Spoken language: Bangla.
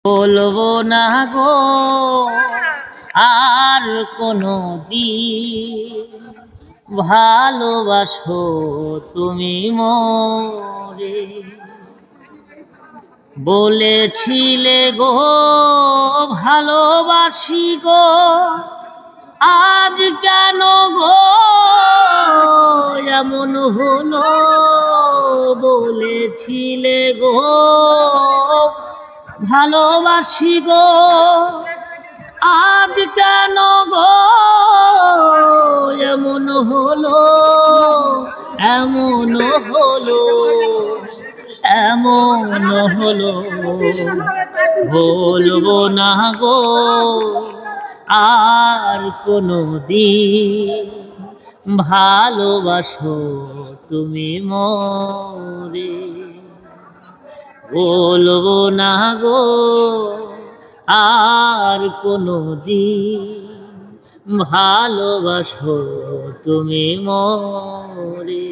বলবো না গো আর কোনো দিন, ভালোবাসো তুমি মোরে। বলেছিলে গো ভালোবাসি গো, আজ কেন গো এমন হলো? বলেছিলে গো ভালোবাসি গো, আজ কেন গো এমন হলো? এমন হলো, এমন হলো। বলবো না গো আর কোনো দিন, ভালোবাসো তুমি মোরে। বলবো না গো আর কোনো দিন, ভালোবাসো তুমি মোরে।